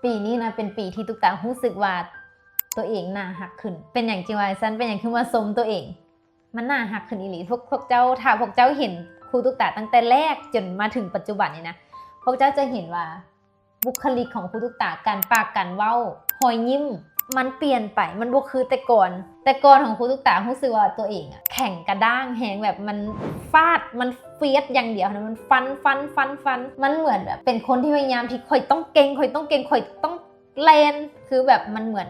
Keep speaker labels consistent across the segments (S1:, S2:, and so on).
S1: ปีนี้นะเป็นปีที่ตุ๊กตารู้สึกว่าตัวเองน่าหักขึ้นเป็นอย่างจริงว่าฉันเป็นอย่างคือว่าสมตัวเองมันน่าหักขึ้นอีหลีพวกเจ้าถ้าพวกเจ้าเห็นครูตุ๊กตาตั้งแต่แรกจนมาถึงปัจจุบันนี้นะพวกเจ้าจะเห็นว่าบุคลิกของครูตุ๊กตาการปากการเว้ารอยยิ้มมันเปลี่ยนไปมันบ่คือแต่ก่อนของครูตุ๊กตารู้สึกว่าตัวเองอะแข็งกระด้างแหงแบบมันฟาดมันเฟียสอย่างเดียวนะมันฟันมันเหมือนแบบเป็นคนที่พยายามที่ค่อยต้องเก่งค่อยต้องแลนคือแบบมันเหมือน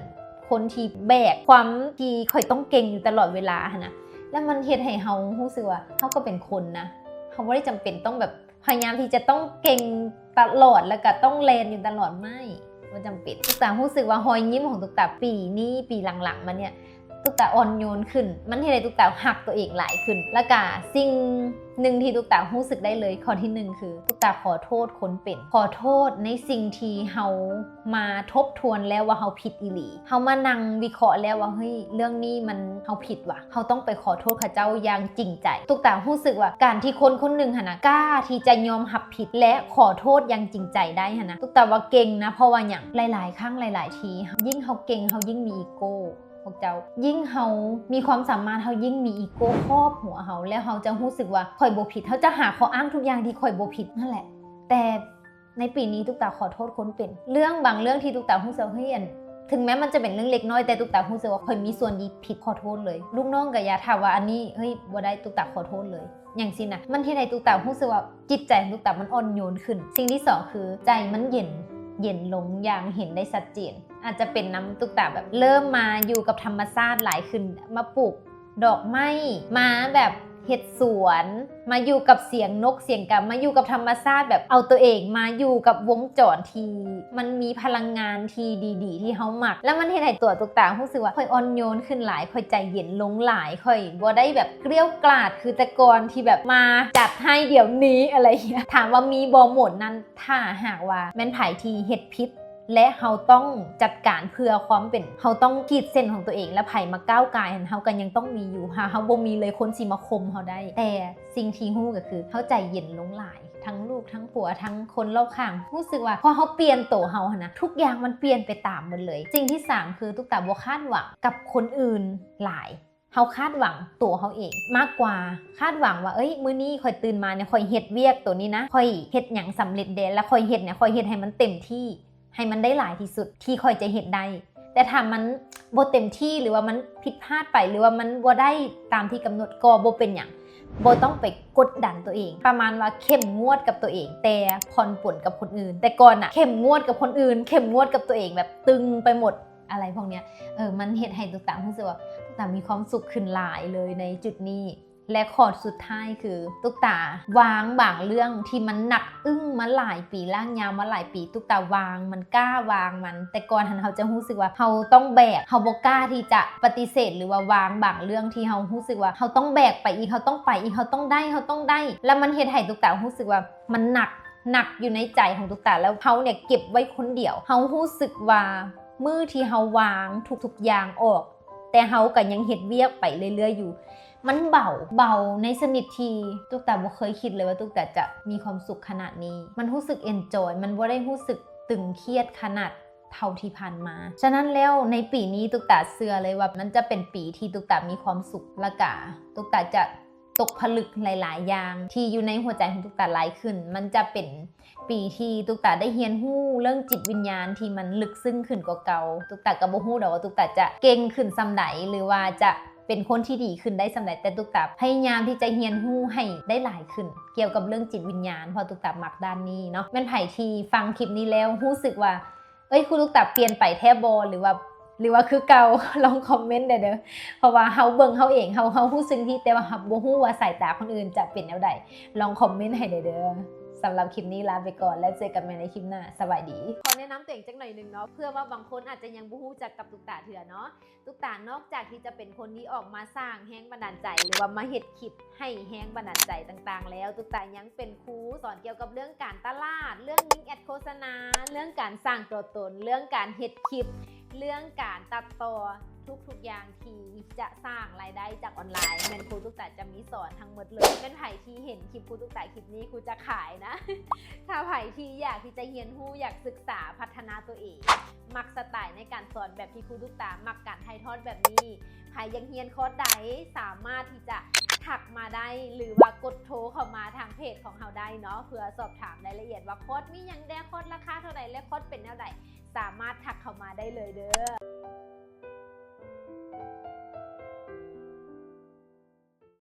S1: คนที่แบกความที่ค่อยต้องเก่งอยู่ตลอดเวลานะแล้วมันเฮ็ดให้เฮารู้สึกว่าเฮาก็เป็นคนนะเฮาไม่ได้จำเป็นต้องแบบพยายามที่จะต้องเก่งตลอดแล้วก็ต้องแลนอยู่ตลอดไม่จำเป็นตุ๊กตารู้สึกว่าหอยยิ้มของตุ๊กตาปีนี้ปีหลังๆมาเนี่ยตุ๊กตาอ่อนโยนขึ้นมันให้ได้ตุ๊กตาหักตัวเองหลายขึ้นแล้วก็สิ่งหนึ่งที่ตุ๊กตารู้สึกได้เลยข้อที่หนึ่งคือตุ๊กตาขอโทษคนเป็นขอโทษในสิ่งที่เฮามาทบทวนแล้วว่าเฮาผิดอีหลีเฮามานั่งวิเคราะห์แล้วว่าเฮ้ยเรื่องนี้มันเฮาผิดว่ะเฮาต้องไปขอโทษข้าเจ้าอย่างจริงใจตุ๊กตารู้สึกว่าการที่คนคนหนึ่งนะกล้าที่จะยอมรับผิดและขอโทษอย่างจริงใจได้นะตุ๊กตาว่าเก่งนะเพราะว่าอย่างหลายๆครั้งหลายๆทียิ่งเฮาเก่งเฮายิ่งมีอีโก้พวกเจ้ายิ่งเฮามีความสามารถเฮายิ่งมีอีโก้ครอบหัวเฮาแล้วเฮาจะรู้สึกว่าข่อยบ่ผิดเฮาจะหาข้ออ้างทุกอย่างที่ข่อยบ่ผิดนั่นแหละแต่ในปีนี้ตุ๊กตาขอโทษคนเป็นเรื่องบางเรื่องที่ตุ๊กตารู้สึกว่าเฮ้ยถึงแม้มันจะเป็นเรื่องเล็กน้อยแต่ตุ๊กตารู้สึกว่าข่อยมีส่วนดีผิดขอโทษเลยลูกน้องก็อย่าถามว่าอันนี้เฮ้ยบ่ได้ตุ๊กตาขอโทษเลยอย่างสินะมันเฮ็ดให้ตุ๊กตารู้สึกว่าจิตใจของตุ๊กตามันอ่อนโยนขึ้นสิ่งที่สองคือใจมันเย็นลงอย่างเห็นได้ชัดเจนอาจจะเป็นน้ำตุ๊กตาแบบเริ่มมาอยู่กับธรรมชาติหลายขึ้นมาปลูกดอกไม้มาแบบเฮ็ดสวนมาอยู่กับเสียงนกเสียงกามาอยู่กับธรรมชาติแบบเอาตัวเองมาอยู่กับวงจรที่มันมีพลังงานที่ดีๆที่เฮามักแล้วมันเฮ็ดให้ตัวตุ๊กตารู้สึกว่าค่อยอ่อนโยนขึ้นหลายค่อยใจเย็นลงหลายค่อยบ่ได้แบบเกรี้ยวกราดคือแต่ก่อนที่แบบมาจัดให้เดี๋ยวนี้อะไรอย่างเงี้ยถามว่ามีบ่หมดนั้นถ้าหากว่าแม่นไผที่เฮ็ดผิดและเราต้องจัดการเพื่อความเป็นเราต้องขีดเส้นของตัวเองและไผมาก้าวกายเรากันยังต้องมีอยู่เราบ่มีเลยคนสิมาคมเราได้แต่สิ่งที่ฮู้ก็คือเขาใจเย็นลงหลายทั้งลูกทั้งผัวทั้งคนรอบข้างรู้สึกว่าพอเขาเปลี่ยนตัวเรานะทุกอย่างมันเปลี่ยนไปตามหมดเลยสิ่งที่3คือตุ๊กตาบ่คาดหวังกับคนอื่นหลายเขาคาดหวังตัวเขาเองมากกว่าคาดหวังว่ามื้อนี้ค่อยตื่นมาเนี่ยค่อยเฮ็ดเวียกตัวนี้นะค่อยเฮ็ดหยังสำเร็จเด้แล้วค่อยเฮ็ดให้มันเต็มที่ให้มันได้หลายที่สุดที่ค่อยจะเฮ็ดได้แต่ถ้ามันบ่เต็มที่หรือว่ามันผิดพลาดไปหรือว่ามันบ่ได้ตามที่กำหนดก็บ่เป็นหยังบ่ต้องไปกดดันตัวเองประมาณว่าเข้มงวดกับตัวเองแต่ผ่อนปลนกับคนอื่นแต่ก่อนเข้มงวดกับคนอื่นเข้มงวดกับตัวเองแบบตึงไปหมดอะไรพวกเนี้ยมันเฮ็ดให้ตุ๊กตารู้สึกว่าตุ๊กตามีความสุขขึ้นหลายเลยในจุดนี้และข้อสุดท้ายคือตุ๊กตาวางบางเรื่องที่มันหนักอึ้งมาหลายปีล่างยาวมาหลายปีตุ๊กตาวางมันกล้าวางมันแต่ก่อนเขาจะรู้สึกว่าเขาต้องแบกเขาบ่กล้าที่จะปฏิเสธหรือว่าวางบางเรื่องที่เขารู้สึกว่าเขาต้องแบกไปอีกเขาต้องไปอีกเขาต้องได้แล้วมันเฮ็ดให้ตุ๊กตารู้สึกว่ามันหนักอยู่ในใจของตุ๊กตาแล้วเขาเนี่ยเก็บไว้คนเดียวเขารู้สึกว่ามือที่เขาวางทุกๆอย่างออกแต่เขาก็ยังเฮ็ดเวียกไปเรื่อยๆอยู่มันเบาในสนิทที่ตุ๊กตาบ่เคยคิดเลยว่าตุ๊กตาจะมีความสุขขนาดนี้มันรู้สึกเอนจอยมันบ่ได้รู้สึกตึงเครียดขนาดเท่าที่ผ่านมาฉะนั้นแล้วในปีนี้ตุ๊กตาเชื่อเลยว่ามันจะเป็นปีที่ตุ๊กตามีความสุขและก็ตุ๊กตาจะตกผลึกหลายๆอย่างที่อยู่ในหัวใจของตุ๊กตาหลายขึ้นมันจะเป็นปีที่ตุ๊กตาได้เรียนรู้เรื่องจิตวิญญาณที่มันลึกซึ้งขึ้นกว่าเก่าตุ๊กตาก็บ่ฮู้ดอกว่าตุ๊กตาจะเก่งขึ้นส่ำใดหรือว่าจะเป็นคนที่ดีขึ้นได้สำเร็จแต่ตุ๊กตาพยายามที่จะเรียนรู้ให้ได้หลายขึ้นเกี่ยวกับเรื่องจิตวิญญาณเพราะตุ๊กตามักด้านนี้เนาะแม่นไผที่ฟังคลิปนี้แล้วรู้สึกว่าครูตุ๊กตาเปลี่ยนไปแท้บ่หรือว่าคือเก่า ลองคอมเมนต์เด้อเพราะว่าเฮาเบิ่งเฮาเองเฮารู้สึกที่แต่ว่าเฮาบ่ฮู้ว่าสายตาคนอื่นจะเป็นแนวใดลองคอมเมนต์ให้เด้อสำหรับคลิปนี้ลาไปก่อนแล้วเจอกันใหม่ในคลิปหน้าสวัสดีขอแนะนำตัวเองจักหน่อยนึงเนาะเพื่อว่าบางคนอาจจะยังบ่ฮู้จักกับตุ๊กตาเถื่อเนาะตุ๊กตานอกจากที่จะเป็นคนที่ออกมาสร้างแรงบันดาลใจหรือว่ามาเฮ็ดคลิปให้แรงบันดาลใจต่างๆแล้วตุ๊กตายังเป็นครูสอนเกี่ยวกับเรื่องการตลาดเรื่องลิงก์แอดโฆษณาเรื่องการสร้างตัวตนเรื่องการเฮ็ดคลิป เรื่องการตัดต่อทุกอย่างที่จะสร้างรายได้จากออนไลน์แมนครูตุ๊กตาจะมีสอนทั้งหมดเลยเป็นไผ่ที่เห็นคลิปครูตุ๊กตาคลิปนี้ครูจะขายนะ ถ้าไผ่ที่อยากที่จะเรียนรู้อยากศึกษาพัฒนาตัวเองมักสไตล์ในการสอนแบบที่ครูตุ๊กตามักการถ่ายทอดแบบนี้ไผ่ยังเรียนคอร์สใดสามารถที่จะทักมาได้หรือว่ากดโทรเข้ามาทางเพจของเราได้เนาะเพื่อสอบถามรายละเอียดว่าคอร์สมีหยังแดคอร์สราคาเท่าไหร่และคอร์สเป็นแนวใดสามารถทักเข้ามาได้เลยเด้อ